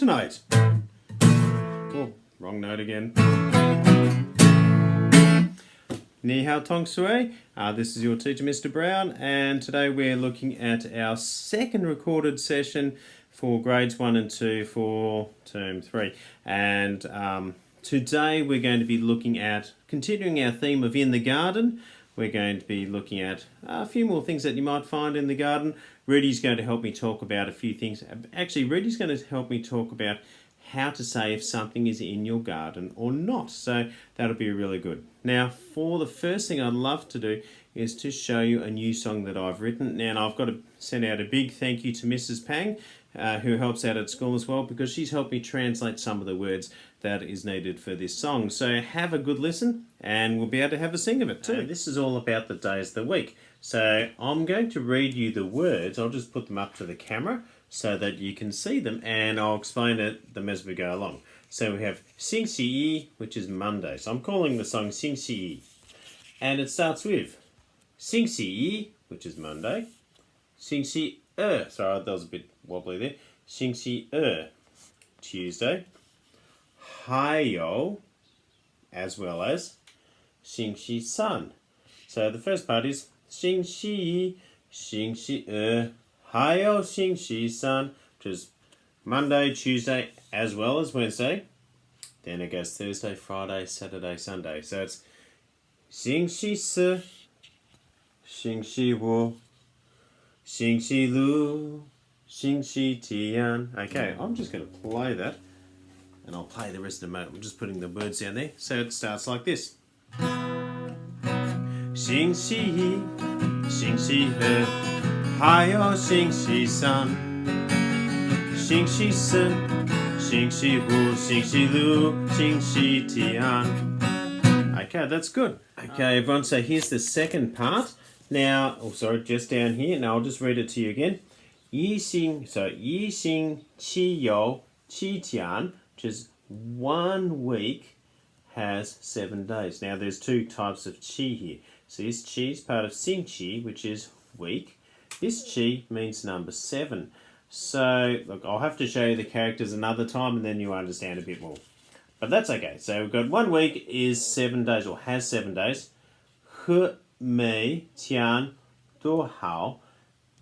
tonight. Oh, wrong note again. Ni hao tong sui. This is your teacher, Mr. Brown, and today we're looking at our second recorded session for grades 1 and 2 for term 3. And today we're going to be looking at, continuing our theme of in the garden, we're going to be looking at a few more things that you might find in the garden. Rudi's going to help me talk about a few things. Actually, Rudi's going to help me talk about how to say if something is in your garden or not. So that'll be really good. Now, for the first thing I'd love to do is to show you a new song that I've written. Now, I've got to send out a big thank you to Mrs. Pang, who helps out at school as well, because she's helped me translate some of the words that is needed for this song. So have a good listen and we'll be able to have a sing of it too. This is all about the days of the week. So I'm going to read you the words. I'll just put them up to the camera so that you can see them, and I'll explain them as we go along. So we have Sing Si Yi, which is Monday. So I'm calling the song Sing Si Yi. And it starts with Sing Si Yi, which is Monday. Sing Si sorry, that was a bit wobbly there. Sing Si Tuesday. Hai Yo, as well as Sing Si Sun. So the first part is Sing Si Hai Yo Sing Si Sun, which is Monday, Tuesday, as well as Wednesday. Then it goes Thursday, Friday, Saturday, Sunday. So it's Sing Si Sing Si Wo, Sing Si Lu, Sing Si Tian. Okay, I'm just going to play that, and I'll play the rest of the note. I'm just putting the words down there. So it starts like this. Sing Si Yi, Sing Si He, Hai Yo Sing Si Sun, Sing Si Se, Sing Si Hu, Sing Si Lu, Sing Si Tian. Okay, that's good. Okay, everyone, so here's the second part. Now, just down here. Now I'll just read it to you again. Yi Xing Qi Yo Qi Tian, which is 1 week has 7 days. Now there's 2 types of qi here. So this qi is part of Xing Qi, which is week. This qi means number 7. So look, I'll have to show you the characters another time and then you understand a bit more. But that's okay. So we've got 1 week is 7 days, or has 7 days. He, mei, tian, do, hao.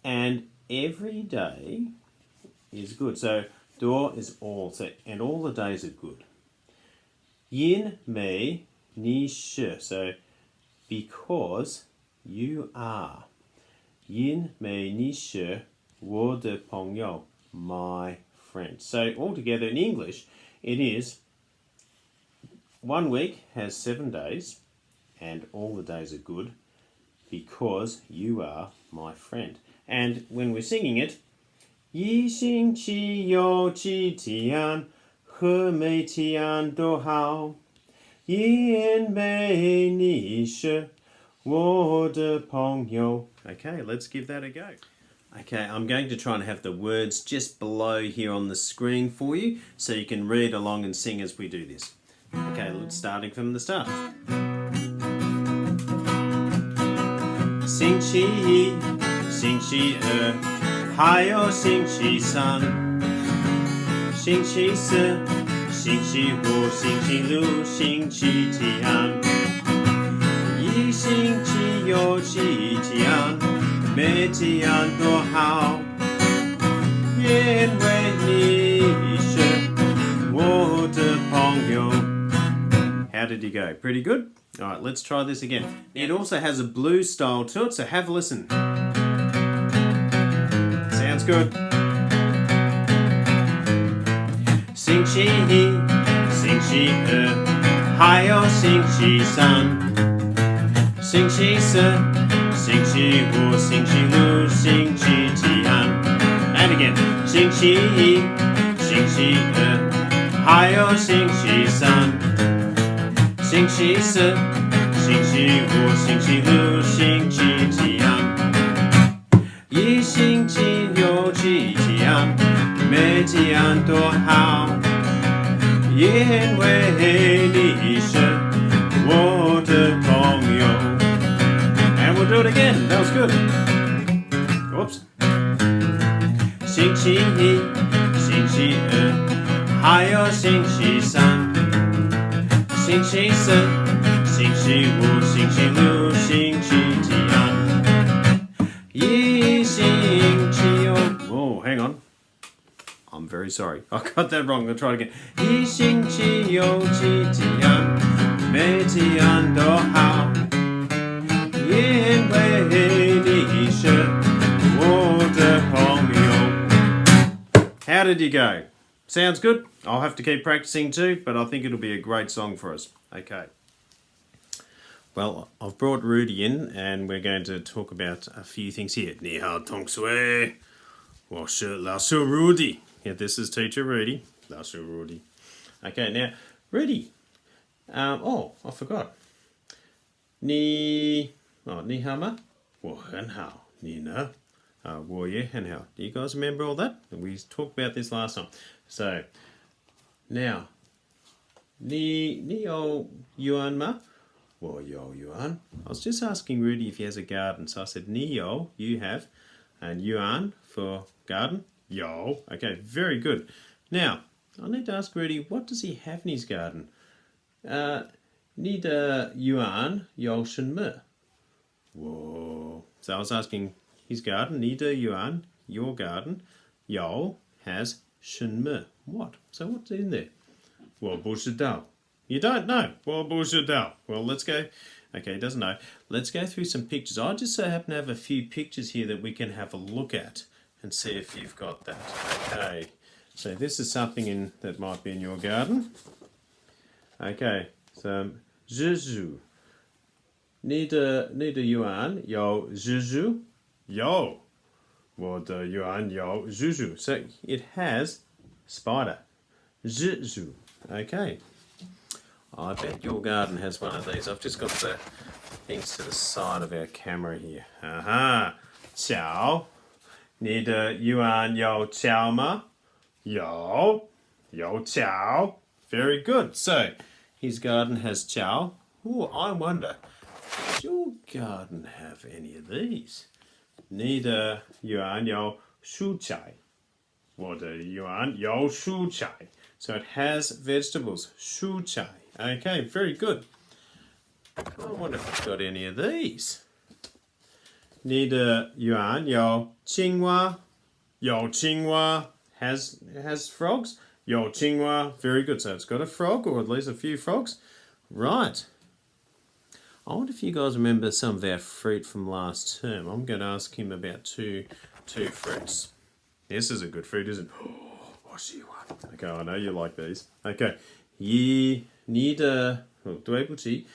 And every day is good. So do is all. So, and all the days are good. Yin, mei, ni, shi. So because you are. Yin, mei, ni, shi, wo de pong yo, my friend. So altogether in English, it is 1 week has 7 days, and all the days are good because you are my friend. And when we're singing it, Yi Xing Qi Yo Qi Tian, He Mei Tian Do Hao, Yin Mei Ni Shi, Wo De Pong Yo. Okay, let's give that a go. Okay, I'm going to try and have the words just below here on the screen for you so you can read along and sing as we do this. Okay, let's starting from the start. Sing Qi Yi, Sing Qi Hai Yo Sing Si Sun, Sing Si Se, Sing Si Hu, Sing Si Lu, Sing Si Tian, Yi Xing Qi Yo Qi Tian, Mei Tian Do Hao, Yin Wei Ni Shi, Wo De Pong Yo. How did you go? Pretty good? Alright, let's try this again. It also has a blues style to it, so have a listen. Sounds good. Sing Qi Yi, Sing Qi Hai Yo Sing Si Sun, Sing Si Se, Sing Si Hu, Sing Si Lu, Sing Si Tian. And again. Sing Qi Yi, Sing Si Hai Yo Sing Si Sun, Sing Si Se, Sing Si Hu, Sing Si Lu, Sing Si Tian, Yi Xing Qi Yo Qi Tian, Mei Tian Do Hao, Yin Wei Ni Shi, Wo De Pong Yo. And we'll do it again. That was good. Oops. Xing Qi Yi, Xing Qi 还有星期三、星期四、星期五、星期六、星期天，一星期有。Oh, hang on. I'm very sorry. I got that wrong. I'll try it again. 一星期有几天，每天都好，因为你是我的朋友。How did you go? Sounds good. I'll have to keep practicing too, but I think it'll be a great song for us. Okay. Well, I've brought Rudi in, and we're going to talk about a few things here. 你好，同学，我是老师 Rudi. Yeah, this is teacher Rudi. 老师 Rudi. Okay, now, Rudi. I forgot. 你好吗？我很好，你呢？我也很好. Do you guys remember all that? We talked about this last time. So, now, 你有 yuan 吗？我有 yuan. I was just asking Rudi if he has a garden. So I said, 你有, you have, and yuan for garden, 有. Okay, very good. Now, I need to ask Rudi, what does he have in his garden? 你的 yuan 有什么? Whoa. So I was asking his garden, 你的 yuan, your garden, 有 has 什么? What? So what's in there? 我不知道. You don't know? 我不知道. Well, let's go. Okay, he doesn't know. Let's go through some pictures. I just so happen to have a few pictures here that we can have a look at and see if you've got that. Okay. So this is something that might be in your garden. Okay. So, 蜘蛛. 你的 yuan 有蜘蛛? 有. 我的 yuan 有蜘蛛. So it has spider. 蜘蛛. Okay. I bet your garden has one of these. I've just got the things to the side of our camera here. Aha. 小. 你的 yuan 有小吗? 有. 有小. Very good. So, his garden has 小. Oh, I wonder, does your garden have any of these? 你的 yuan 有蔬菜. 我的 yuan 有蔬菜. So it has vegetables. 蔬菜. Okay, very good. I wonder if it's got any of these. 你的 yuan 有青蛙. 有青蛙. Has frogs. 有青蛙. Very good. So it's got a frog, or at least a few frogs. Right. I wonder if you guys remember some of our fruit from last term. I'm going to ask him about two fruits. This is a good fruit, isn't it? Oh, what's you want? Okay, I know you like these. Okay. 你的对不起，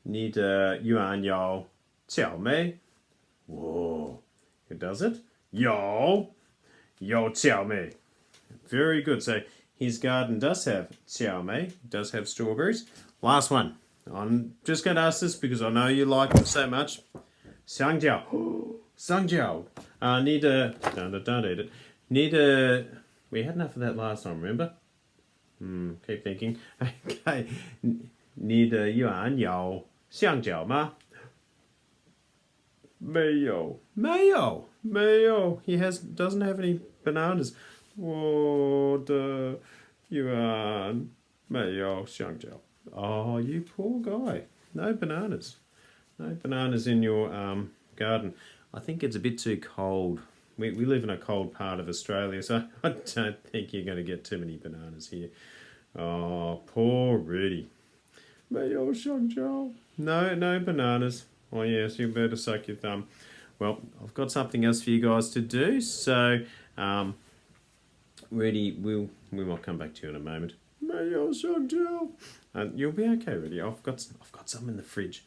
你的 yuan 有草莓. Whoa. It does it? 有草莓. Very good. So his garden does have 草莓, does have strawberries. Last one. I'm just going to ask this because I know you like them so much. 香蕉. 香蕉. Don't eat it. 你的 we had enough of that last time, remember? Keep thinking. Okay. 你的 yuan 有香蕉吗? 没有. He doesn't have any bananas. 我的 yuan 没有香蕉. Oh, you poor guy. No bananas. No bananas in your garden. I think it's a bit too cold. We live in a cold part of Australia, so I don't think you're going to get too many bananas here. Oh, poor Rudi. No bananas. Oh yes, you better suck your thumb. Well, I've got something else for you guys to do, so Rudi, we might come back to you in a moment. You'll be okay, Rudi. I've got some in the fridge.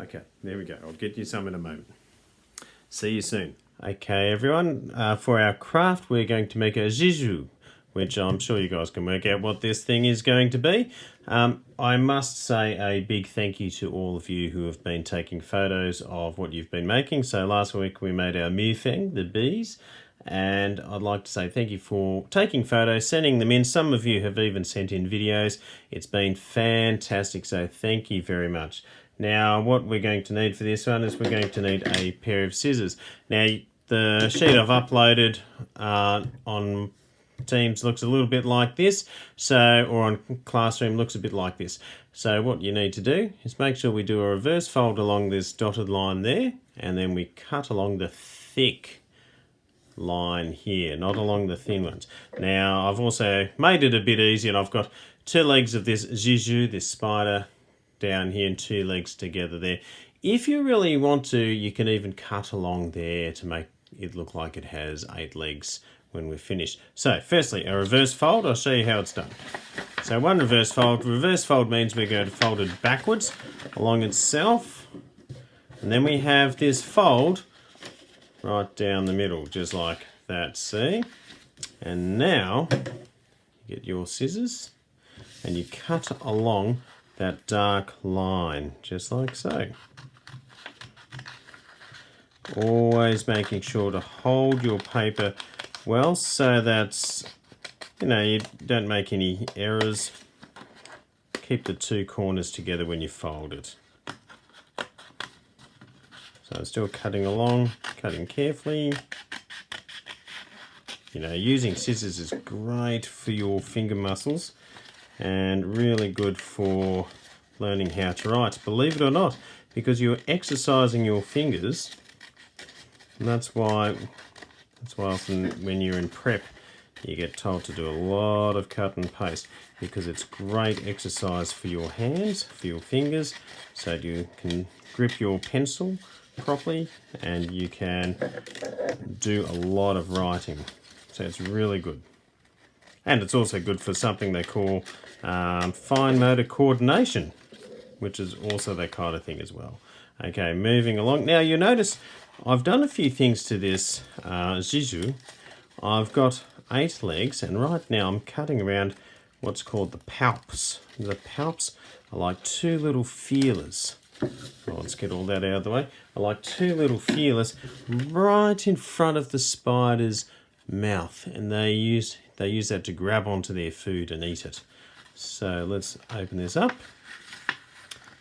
Okay, there we go. I'll get you some in a moment. See you soon. Okay, everyone. For our craft, we're going to make a jiju, which I'm sure you guys can work out what this thing is going to be. I must say a big thank you to all of you who have been taking photos of what you've been making. So last week we made our mufeng, the bees, and I'd like to say thank you for taking photos, sending them in. Some of you have even sent in videos. It's been fantastic, so thank you very much. Now, what we're going to need for this one is we're going to need a pair of scissors. Now, the sheet I've uploaded on Teams looks a little bit like this, so, or on Classroom looks a bit like this. So what you need to do is make sure we do a reverse fold along this dotted line there, and then we cut along the thick line here, not along the thin ones. Now I've also made it a bit easier, and I've got 2 legs of this Zizou, this spider, down here, and 2 legs together there. If you really want to, you can even cut along there to make it look like it has 8 legs when we're finished. So firstly, a reverse fold. I'll show you how it's done. So one reverse fold. Reverse fold means we're going to fold it backwards along itself, and then we have this fold right down the middle, just like that, see? And now you get your scissors and you cut along that dark line, just like so. Always making sure to hold your paper well so that, you know, you don't make any errors. Keep the 2 corners together when you fold it. So I'm still cutting along, cutting carefully. You know, using scissors is great for your finger muscles and really good for learning how to write, believe it or not, because you're exercising your fingers. And that's why often when you're in prep, you get told to do a lot of cut and paste, because it's great exercise for your hands, for your fingers, so you can grip your pencil properly and you can do a lot of writing. So it's really good. And it's also good for something they call fine motor coordination, which is also that kind of thing as well. Okay, moving along. Now you notice I've done a few things to this Zizou. I've got 8 legs, and right now I'm cutting around what's called the palps. The palps are like 2 little feelers. Oh, let's get all that out of the way. I like 2 little feelers right in front of the spider's mouth, and they use that to grab onto their food and eat it. So let's open this up.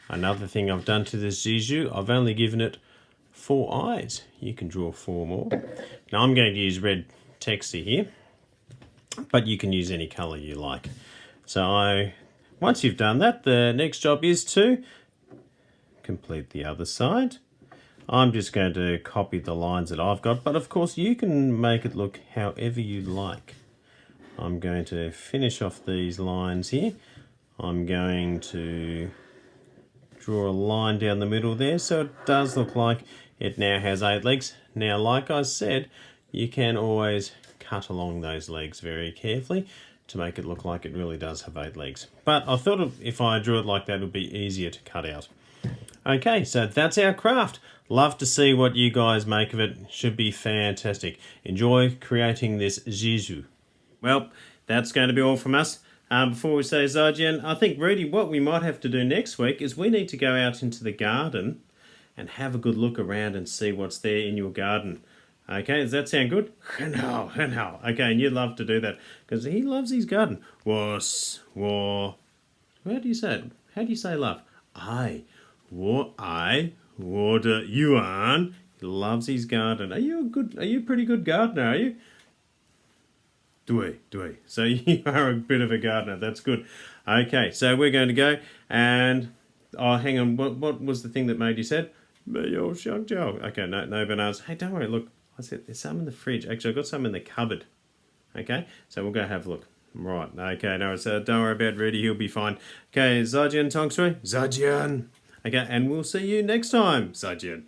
Another thing I've done to this Zizou, I've only given it 4 eyes. You can draw 4 more. Now I'm going to use red texture here, but you can use any colour you like. So once you've done that, the next job is to complete the other side. I'm just going to copy the lines that I've got, but of course you can make it look however you like. I'm going to finish off these lines here. I'm going to draw a line down the middle there, so it does look like it now has 8 legs. Now, like I said, you can always cut along those legs very carefully to make it look like it really does have 8 legs. But I thought if I drew it like that, it would be easier to cut out. Okay, so that's our craft. Love to see what you guys make of it. Should be fantastic. Enjoy creating this Zizou. Well, that's going to be all from us. Before we say Zaijian, I think, Rudi, what we might have to do next week is we need to go out into the garden and have a good look around and see what's there in your garden. Okay, does that sound good? No. Okay, and you'd love to do that because he loves his garden. How do you say it? How do you say love? Water Yuan. He loves his garden. Are you a pretty good gardener, are you? Dui. So you are a bit of a gardener. That's good. Okay, so we're going to go and... Oh, hang on. What was the thing that made you said? Okay, no bananas. Hey, don't worry. Look, I said there's some in the fridge. Actually, I've got some in the cupboard. Okay, so we'll go have a look. Right. Okay, no, so don't worry about Rudi. He'll be fine. Okay, Zaijian Tong Shui. Zaijian. Okay, and we'll see you next time. Zaijian.